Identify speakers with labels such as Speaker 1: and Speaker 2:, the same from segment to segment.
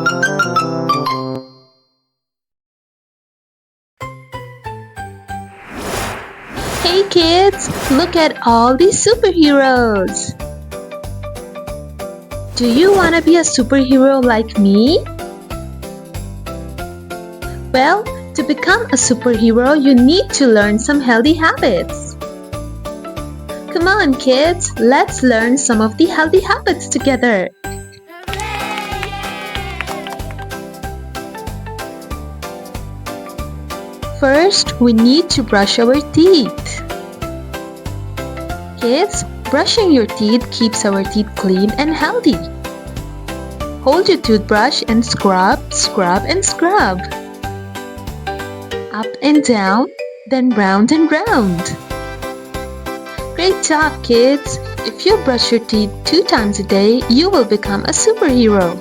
Speaker 1: Hey kids, look at all these superheroes! Do you want to be a superhero like me? Well, to become a superhero, you need to learn some healthy habits. Come on kids, let's learn some of the healthy habits together. First, we need to brush our teeth. Kids, brushing your teeth keeps our teeth clean and healthy. Hold your toothbrush and scrub, scrub and scrub. Up and down, then round and round. Great job, kids! If you brush your teeth 2 times a day, you will become a superhero.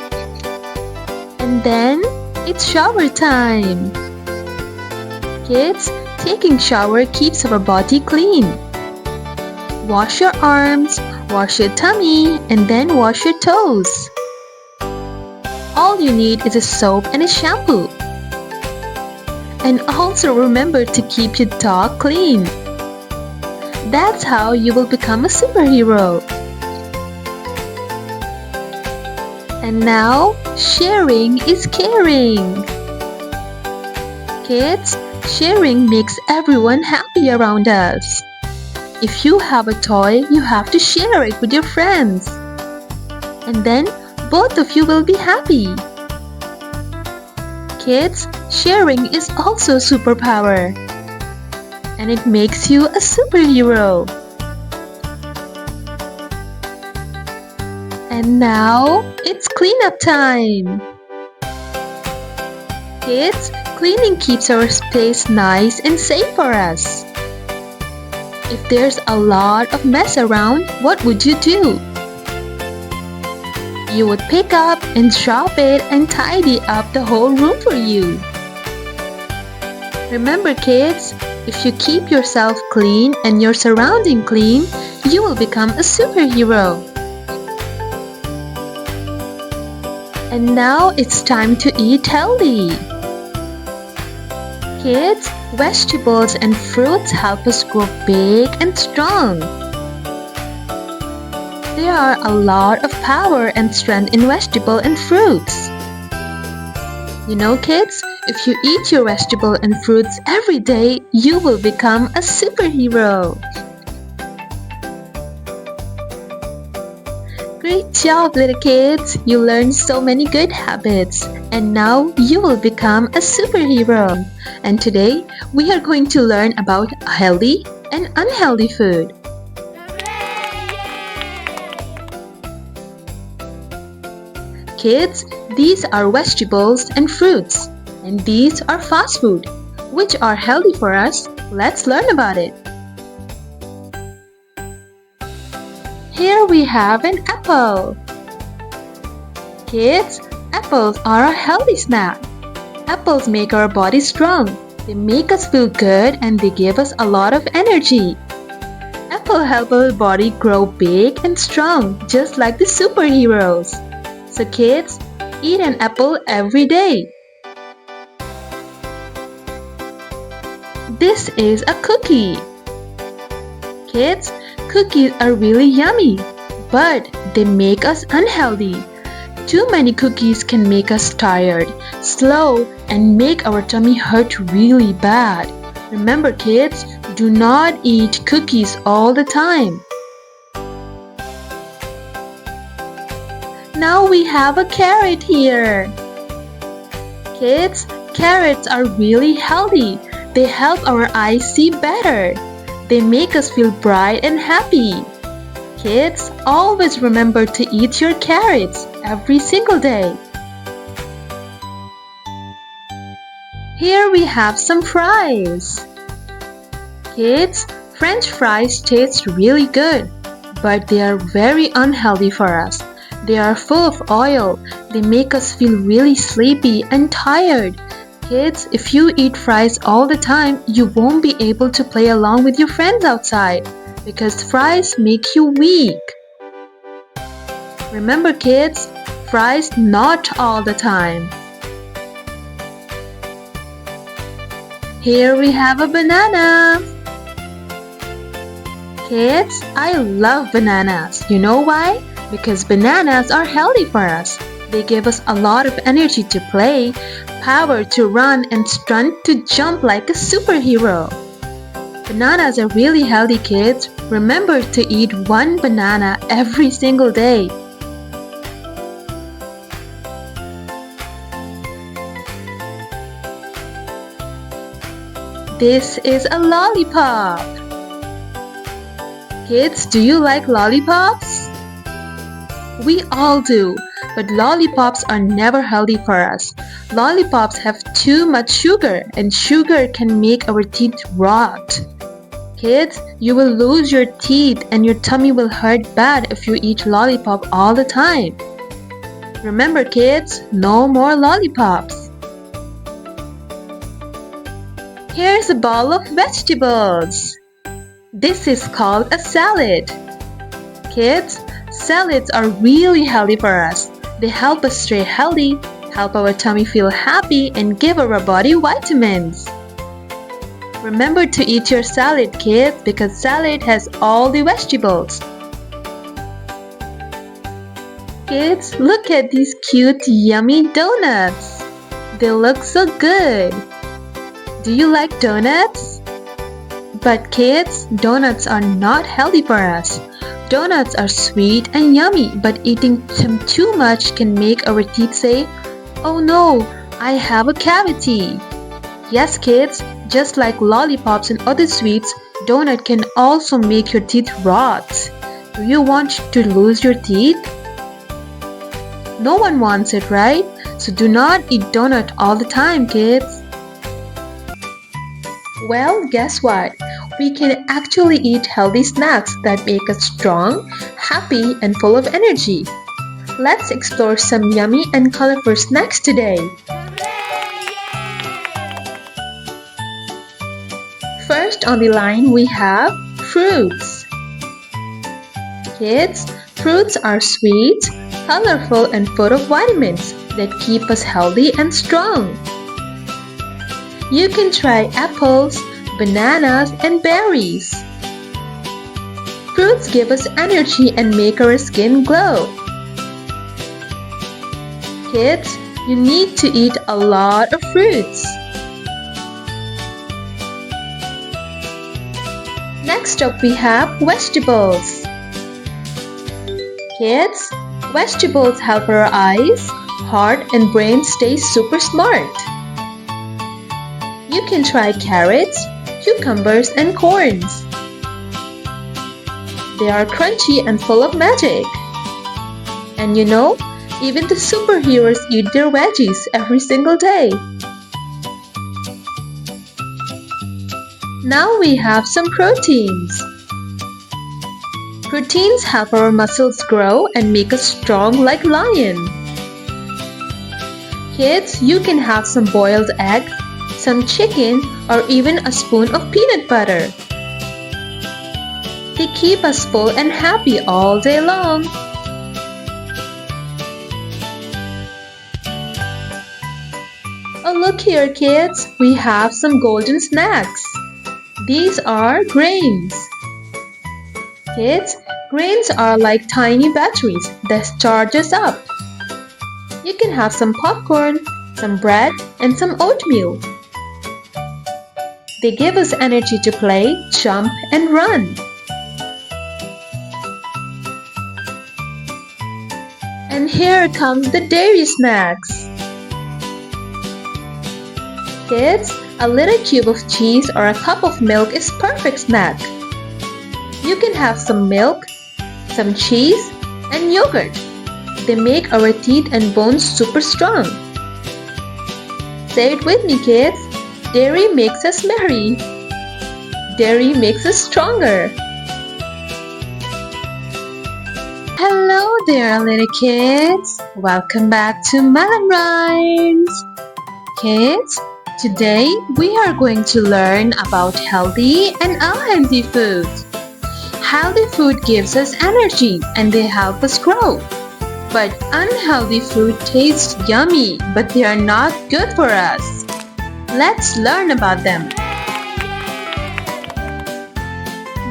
Speaker 1: And then, it's shower time. Kids, taking shower keeps our body clean. Wash your arms, wash your tummy, and then wash your toes. All you need is a soap and a shampoo. And also remember to keep your dog clean. That's how you will become a superhero. And now, sharing is caring. Kids, sharing makes everyone happy around us. If you have a toy, you have to share it with your friends. And then, both of you will be happy. Kids, sharing is also a superpower. And it makes you a superhero. And now, it's cleanup time. Kids, cleaning keeps our space nice and safe for us. If there's a lot of mess around, what would you do? You would pick up and drop it and tidy up the whole room for you. Remember kids, if you keep yourself clean and your surrounding clean, you will become a superhero. And now it's time to eat healthy. Kids, vegetables and fruits help us grow big and strong. There are a lot of power and strength in vegetable and fruits. You know kids, if you eat your vegetable and fruits every day, you will become a superhero. Great job little kids, you learned so many good habits and now you will become a superhero. And today, we are going to learn about healthy and unhealthy food. Kids, these are vegetables and fruits, and these are fast food. Which are healthy for us? Let's learn about it. Here we have an apple. Kids, apples are a healthy snack. Apples make our body strong. They make us feel good and they give us a lot of energy. Apple help our body grow big and strong, just like the superheroes. So kids, eat an apple every day. This is a cookie. Kids, cookies are really yummy, but they make us unhealthy. Too many cookies can make us tired, slow, and make our tummy hurt really bad. Remember kids, do not eat cookies all the time. Now we have a carrot here. Kids, carrots are really healthy. They help our eyes see better. They make us feel bright and happy. Kids, always remember to eat your carrots every single day. Here we have some fries. Kids, French fries taste really good, but they are very unhealthy for us. They are full of oil. They make us feel really sleepy and tired. Kids, if you eat fries all the time, you won't be able to play along with your friends outside because fries make you weak. Remember kids, fries not all the time. Here we have a banana. Kids, I love bananas. You know why? Because bananas are healthy for us. They give us a lot of energy to play, power to run, and strength to jump like a superhero. Bananas are really healthy, kids. Remember to eat one banana every single day. This is a lollipop. Kids, do you like lollipops? We all do, but lollipops are never healthy for us. Lollipops have too much sugar, and sugar can make our teeth rot. Kids, you will lose your teeth and your tummy will hurt bad if you eat lollipop all the time. Remember, kids, no more lollipops. Here's a bowl of vegetables. This is called a salad. Kids, salads are really healthy for us. They help us stay healthy, help our tummy feel happy, and give our body vitamins. Remember to eat your salad, kids, because salad has all the vegetables. Kids, look at these cute, yummy donuts. They look so good. Do you like donuts? But kids, donuts are not healthy for us. Donuts are sweet and yummy, but eating them too much can make our teeth say, "Oh no, I have a cavity." Yes, kids, just like lollipops and other sweets, donut can also make your teeth rot. Do you want to lose your teeth? No one wants it, right? So do not eat donut all the time, kids. Well, guess what? We can actually eat healthy snacks that make us strong, happy, and full of energy. Let's explore some yummy and colorful snacks today. First on the line we have fruits. Kids, fruits are sweet, colorful, and full of vitamins that keep us healthy and strong. You can try apples, bananas, and berries. Fruits give us energy and make our skin glow. Kids, you need to eat a lot of fruits. Next up we have vegetables. Kids, vegetables help our eyes, heart, and brain stay super smart. You can try carrots, cucumbers, and corns. They are crunchy and full of magic. And you know, even the superheroes eat their veggies every single day. Now we have some proteins. Proteins help our muscles grow and make us strong like lion. Kids, you can have some boiled eggs, some chicken, or even a spoon of peanut butter. They keep us full and happy all day long. Oh, look here, kids. We have some golden snacks. These are grains. Kids, grains are like tiny batteries that charge us up. You can have some popcorn, some bread, and some oatmeal. They give us energy to play, jump, and run. And here comes the dairy snacks. Kids, a little cube of cheese or a cup of milk is perfect snack. You can have some milk, some cheese, and yogurt. They make our teeth and bones super strong. Say it with me, kids. Dairy makes us merry. Dairy makes us stronger. Hello there, little kids. Welcome back to Melon Rhymes. Kids, today we are going to learn about healthy and unhealthy food. Healthy food gives us energy and they help us grow. But unhealthy food tastes yummy, but they are not good for us. Let's learn about them.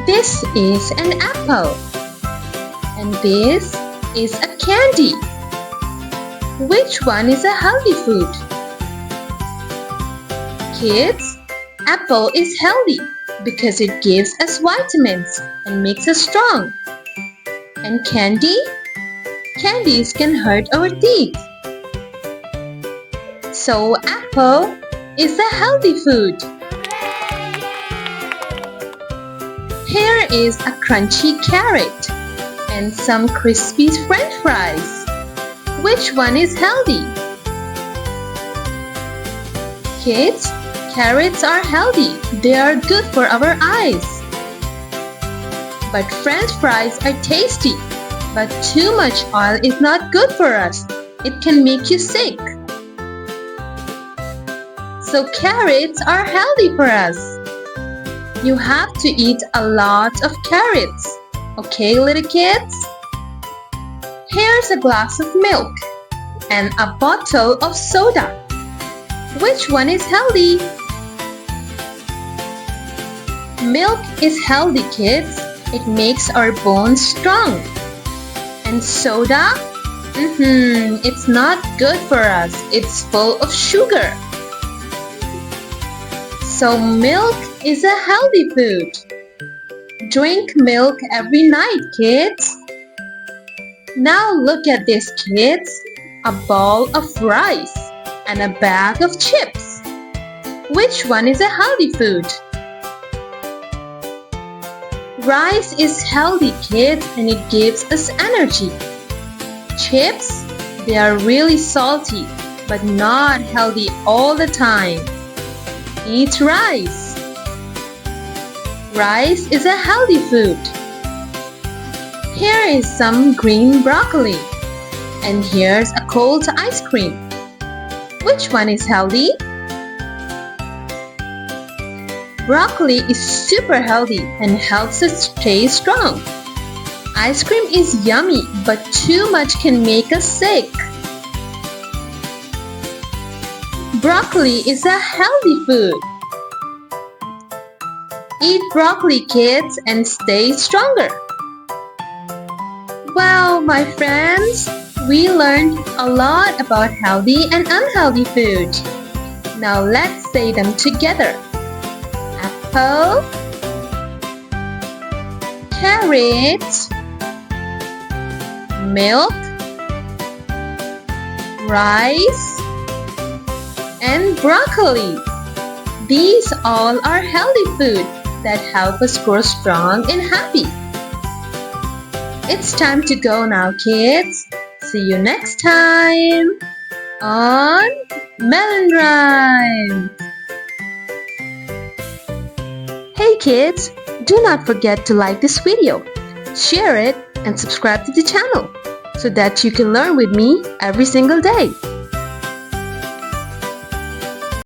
Speaker 1: This is an apple. And this is a candy. Which one is a healthy food? Kids, apple is healthy because it gives us vitamins and makes us strong. And candy? Candies can hurt our teeth. So apple is a healthy food. Here is a crunchy carrot and some crispy French fries. Which one is healthy? Kids, carrots are healthy. They are good for our eyes. But French fries are tasty. But too much oil is not good for us. It can make you sick. So carrots are healthy for us. You have to eat a lot of carrots. Okay, little kids? Here's a glass of milk and a bottle of soda. Which one is healthy? Milk is healthy, kids. It makes our bones strong. And soda? It's not good for us. It's full of sugar. So milk is a healthy food. Drink milk every night, kids. Now look at this, kids. A bowl of rice and a bag of chips. Which one is a healthy food? Rice is healthy, kids, and it gives us energy. Chips, they are really salty, but not healthy all the time. Eat rice. Rice is a healthy food. Here is some green broccoli. And here's a cold ice cream. Which one is healthy? Broccoli is super healthy and helps us stay strong. Ice cream is yummy, but too much can make us sick. Broccoli is a healthy food. Eat broccoli, kids, and stay stronger. Wow, my friends, we learned a lot about healthy and unhealthy food. Now let's say them together. Apple, carrot, milk, rice, and broccoli. These all are healthy food that help us grow strong and happy. It's time to go now, kids. See you next time on Melon Rhyme. Hey kids, do not forget to like this video, share it, and subscribe to the channel so that you can learn with me every single day.